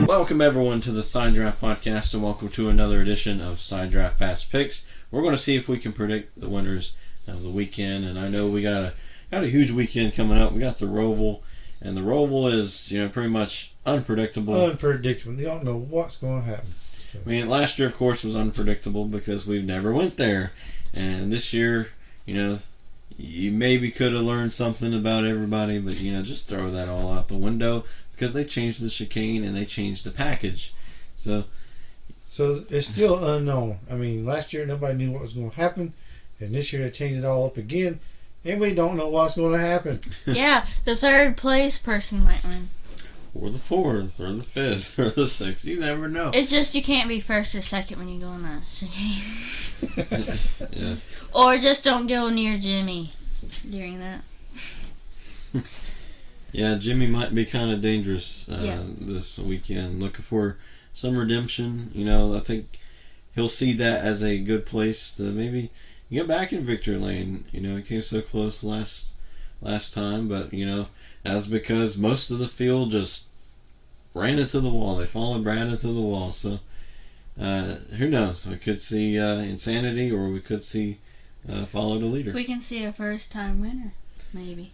Welcome everyone to the Side Draft Podcast, and welcome to another edition of Side Draft Fast Picks. We're going to see if we can predict the winners of the weekend, and I know we got a huge weekend coming up. We got the Roval, and the Roval is pretty much unpredictable. Unpredictable. You don't know what's going to happen. So. I mean, last year of course was unpredictable because we never went there, and this year, you maybe could have learned something about everybody, but just throw that all out the window. Because they changed the chicane and they changed the package. So it's still unknown. I mean, last year nobody knew what was going to happen. And this year they changed it all up again. And we don't know what's going to happen. Yeah, the third place person might win. Or the fourth, or the fifth, or the sixth. You never know. It's just you can't be first or second when you go on the chicane. Yeah. Or just don't go near Jimmy during that. Yeah, Jimmy might be kind of dangerous this weekend. Looking for some redemption. I think he'll see that as a good place to maybe get back in victory lane. He came so close last time, but that's because most of the field just ran into the wall. They followed Brad into the wall. So who knows? We could see insanity, or we could see follow the leader. We can see a first-time winner, maybe.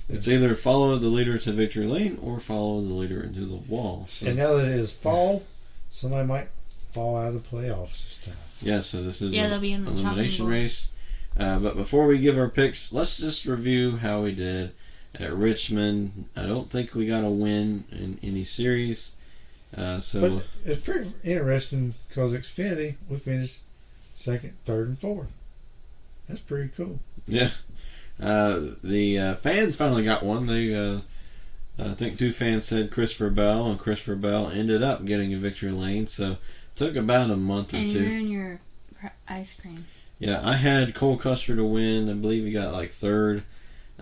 It's either follow the leader to victory lane or follow the leader into the wall. So. And now that it is fall, somebody might fall out of the playoffs this time. Yeah, so this is they'll be in the elimination race. But before we give our picks, let's just review how we did at Richmond. I don't think we got a win in any series. But it's pretty interesting because Xfinity, we finished second, third, and fourth. That's pretty cool. Yeah. The fans finally got one. They, I think 2 fans said Christopher Bell, and Christopher Bell ended up getting a victory lane. So it took about a month or two. And you ruined your ice cream. Yeah, I had Cole Custer to win. I believe he got like third,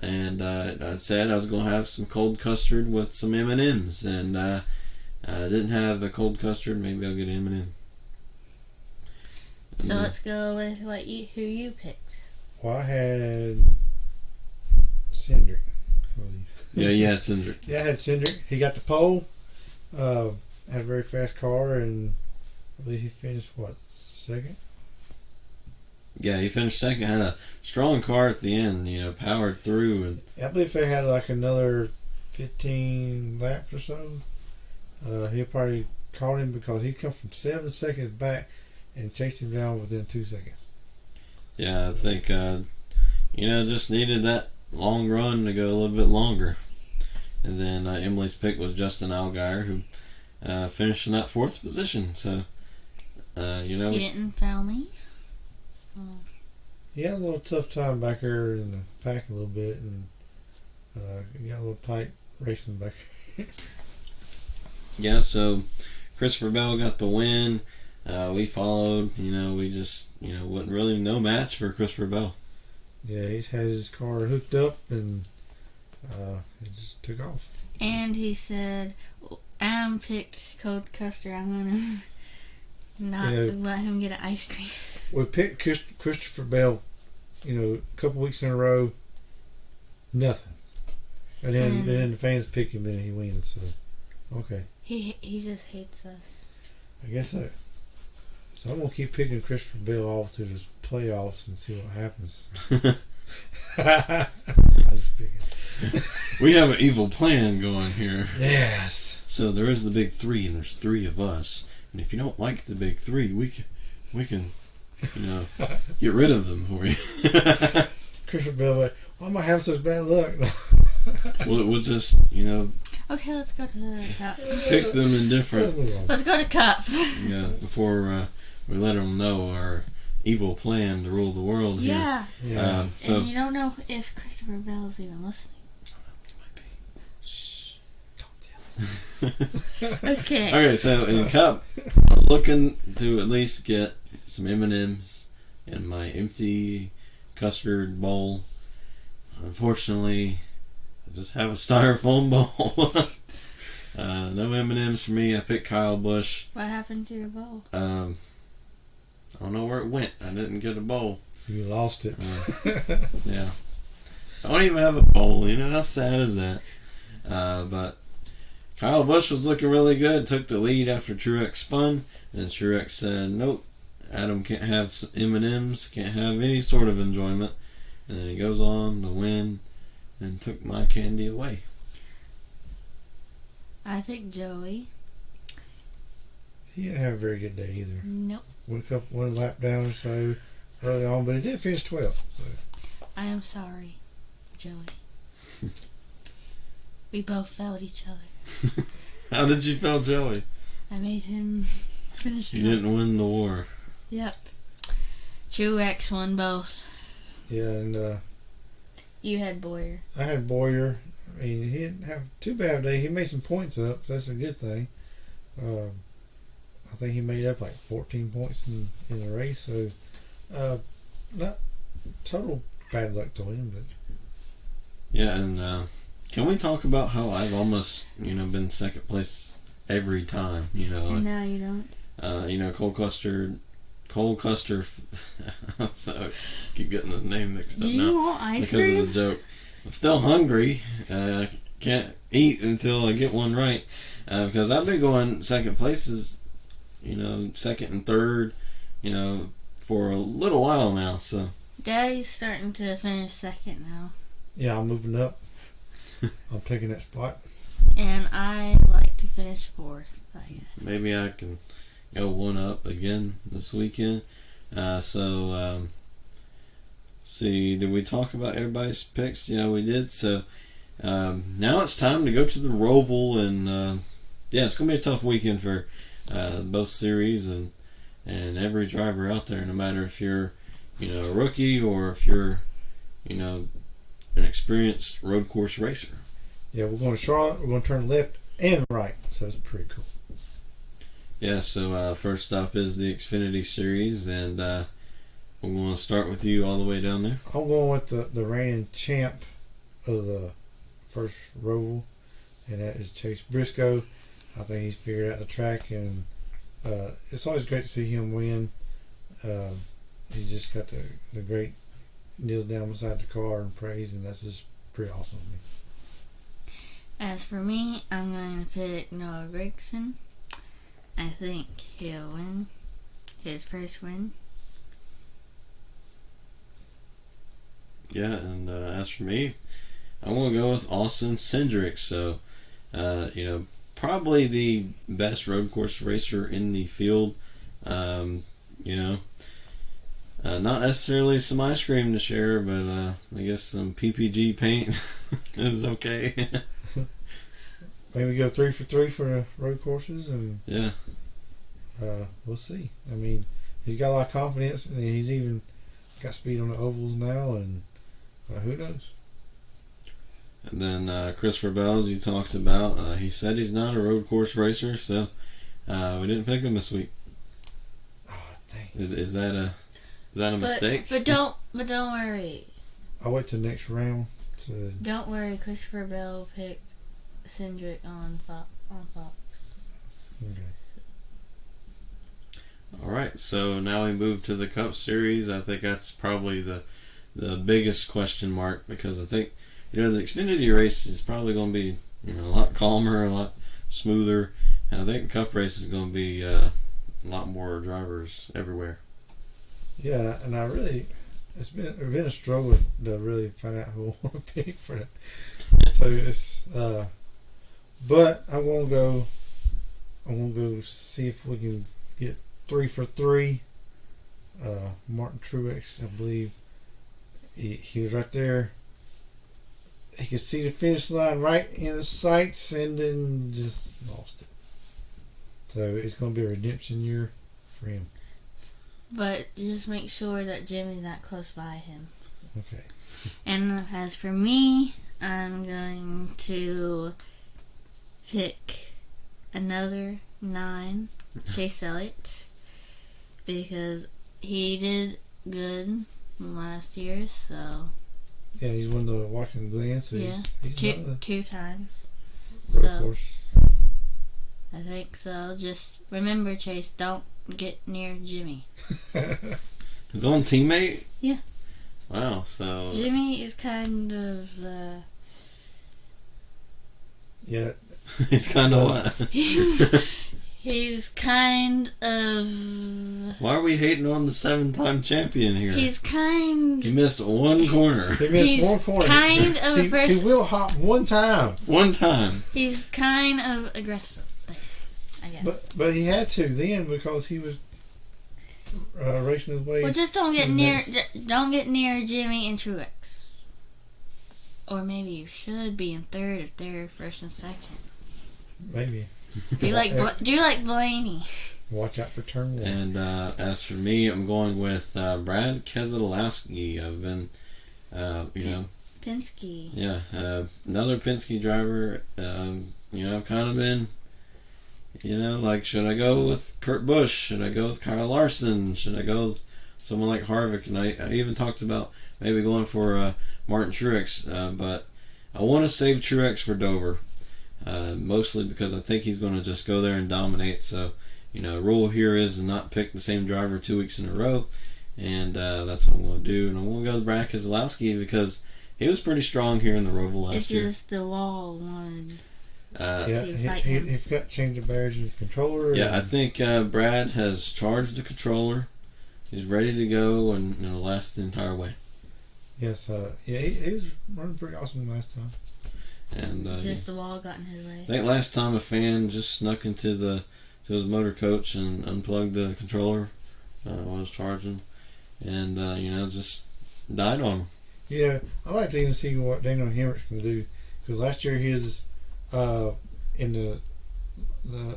and I said I was going to have some cold custard with some M&Ms, and I didn't have a cold custard. Maybe I'll get M&M. So let's go with who you picked. Well, I had Cindric. Yeah, you had Cindric. Yeah, I had Cindric. He got the pole. Had a very fast car, and I believe he finished, second? Yeah, he finished second. Had a strong car at the end, powered through. And I believe they had like another 15 laps or so. He probably caught him because he come from 7 seconds back and chased him down within 2 seconds. Yeah, I think, just needed that long run to go a little bit longer. And then Emily's pick was Justin Allgaier, who finished in that 4th position. So, He didn't foul me. He had a little tough time back there in the pack a little bit, and he got a little tight racing back there. Yeah, so Christopher Bell got the win. We followed. We just, wasn't really no match for Christopher Bell. Yeah, he's had his car hooked up, and it just took off. And he said, Adam picked Cold Custer. I'm going to not let him get an ice cream. We picked Christopher Bell, a couple weeks in a row, nothing. And then the fans pick him, and he wins. So, okay. He just hates us. I guess so. So I'm going to keep picking Christopher Bell off to the playoffs and see what happens. I was just picking. We have an evil plan going here. Yes. So there is the big 3, and there's 3 of us. And if you don't like the big 3, we can get rid of them for you. Christopher Bell, why am I having such bad luck? Well, we'll just, Okay, let's go to the cup. Pick them in different. Let's go to cup. Yeah, before we let them know our evil plan to rule the world here. Yeah. So and you don't know if Christopher Bell's even listening. He might be. Shh. Don't tell him. Okay. Okay, so in cup, I was looking to at least get some M&Ms in my empty custard bowl. Unfortunately, I just have a styrofoam bowl. No M&Ms for me. I picked Kyle Busch. What happened to your bowl? I don't know where it went. I didn't get a bowl. You lost it. Yeah. I don't even have a bowl. How sad is that? But Kyle Busch was looking really good. Took the lead after Truex spun. And Truex said, nope, Adam can't have M&Ms, can't have any sort of enjoyment. And then he goes on to win and took my candy away. I picked Joey. He didn't have a very good day either. Nope. One lap down or so early on, but he did finish 12th. So. I am sorry, Joey. We both failed each other. How did you fail Joey? I made him finish. You didn't win the war. Yep. Truex won both. Yeah, and You had Boyer. I had Boyer. I mean, he didn't have too bad a day. He made some points up, so that's a good thing. I think he made up like 14 points in the race, so not total bad luck to him, but yeah. And can we talk about how I've almost been second place every time? And now you don't. Cole Custer. So I keep getting the name mixed up Do now you want ice because cream? of the joke. I'm still hungry. I can't eat until I get one right. Because I've been going second places, second and third, for a little while now. So Daddy's starting to finish second now. yeah, I'm moving up. I'm taking that spot. And I like to finish fourth, I guess. maybe I can go one up again this weekend. See, did we talk about everybody's picks? Yeah, we did. So now it's time to go to the Roval, and it's going to be a tough weekend for both series and every driver out there, no matter if you're a rookie or if you're an experienced road course racer. Yeah, we're going to Charlotte. We're going to turn left and right, so that's pretty cool. Yeah, so first up is the Xfinity Series, and we're going to start with you all the way down there. I'm going with the reigning champ of the first Roval, and that is Chase Briscoe. I think he's figured out the track, and it's always great to see him win. He's just got the great kneels down beside the car and praise, and that's just pretty awesome to me. As for me, I'm going to pick Noah Gragson. I think he'll win his first win. Yeah, and as for me, I'm going to go with Austin Cindric. So, probably the best road course racer in the field. Not necessarily some ice cream to share, but I guess some PPG paint is okay. Maybe go 3 for 3 for the road courses, and yeah, we'll see. I mean, he's got a lot of confidence, and he's even got speed on the ovals now, and who knows? And then Christopher Bells, you talked about. He said he's not a road course racer, so we didn't pick him this week. Oh, dang! Is that a mistake? But don't worry. I'll wait till next round. So. Don't worry. Christopher Bell picked Cindric on Fox. Okay. All right, so now we move to the Cup Series. I think that's probably the biggest question mark, because I think the Xfinity race is probably going to be a lot calmer, a lot smoother, and I think the Cup race is going to be a lot more drivers everywhere. Yeah, and it's been a struggle to really find out who I want to pick for that. So it's but I'm gonna go see if we can get 3 for 3. Martin Truex, I believe he was right there. He could see the finish line right in his sights, and then just lost it. So it's going to be a redemption year for him. But just make sure that Jimmy's not close by him. Okay. And as for me, I'm going to pick another 9, Chase Elliott, because he did good last year, so Yeah, he's won the Washington Glen, so yeah, he's two times. road So course. I think so. Just remember, Chase, don't get near Jimmy. His own teammate? Yeah. Wow, so Jimmy is kind of Yeah. He's kind of what? He's kind of. Why are we hating on the 7-time champion here? He missed one corner. He missed one corner. Kind of a person. He will hop one time. One time. He's kind of aggressive there, I guess. But he had to then because he was racing his way. Well, just don't get near Jimmy and Truex. Or maybe you should be in third if they're first and second. Maybe. Do you like Blaney? Watch out for turn 1. And as for me, I'm going with Brad Keselowski. I've been, Penske. Yeah, another Penske driver. I've kind of been, like, should I go with Kurt Busch? Should I go with Kyle Larson? Should I go with someone like Harvick? And I even talked about maybe going for Martin Truex, but I want to save Truex for Dover. Mostly because I think he's going to just go there and dominate. So, the rule here is to not pick the same driver 2 weeks in a row, and that's what I'm going to do. And I'm going to go with Brad Keselowski because he was pretty strong here in the Roval last year. It's just the wall wanted. He forgot to change the badge of the controller. Yeah, I think Brad has charged the controller. He's ready to go and last the entire way. Yes, he was running pretty awesome last time. And just the wall got in his way. I think last time a fan just snuck into his motor coach and unplugged the controller while I was charging, and just died on him. Yeah, I like to even see what Daniel Hemrick's can do because last year he was in the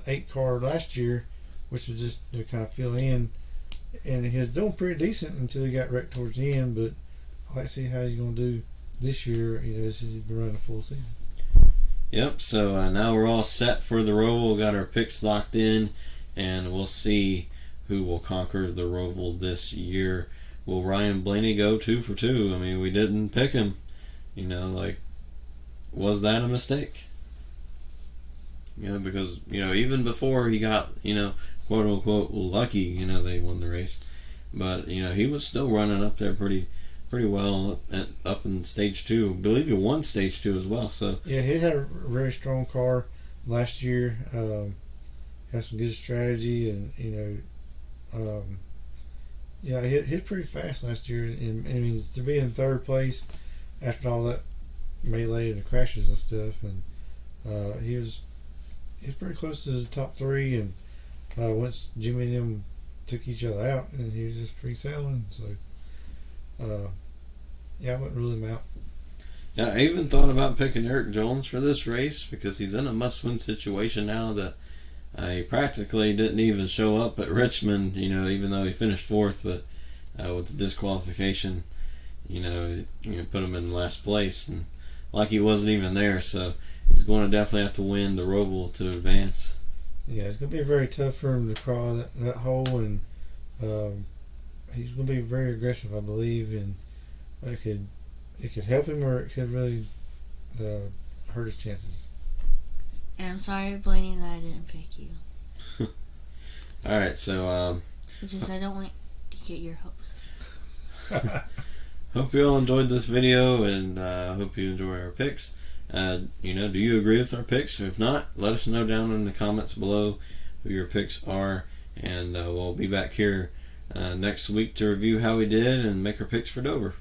8 car last year, which was just to kind of fill in, and he was doing pretty decent until he got wrecked towards the end. But I like to see how he's going to do this year. Since he's been running a full season. Yep, so now we're all set for the Roval. Got our picks locked in, and we'll see who will conquer the Roval this year. Will Ryan Blaney go 2 for 2? I mean, we didn't pick him. Was that a mistake? Because, even before he got, quote unquote, lucky, they won the race. But, he was still running up there pretty well up in stage 2. I believe he won stage 2 as well. So yeah, he had a very strong car last year. Had some good strategy, and he hit pretty fast last year. And I mean, to be in third place after all that melee and the crashes and stuff, and he was pretty close to the top 3. And once Jimmy and them took each other out, and he was just free sailing. So. I wouldn't rule him out. Yeah, I even thought about picking Eric Jones for this race because he's in a must-win situation now that he practically didn't even show up at Richmond, even though he finished 4th, but with the disqualification, put him in last place, and like he wasn't even there, so he's going to definitely have to win the Roval to advance. Yeah, it's going to be very tough for him to crawl that hole, and he's going to be very aggressive, I believe, and it could help him or it could really hurt his chances. And I'm sorry, Blaney, that I didn't pick you. All right, so it's just I don't want to get your hopes. Hope you all enjoyed this video, and hope you enjoy our picks. Do you agree with our picks? If not, let us know down in the comments below who your picks are, and we'll be back here next week to review how we did and make our picks for Dover.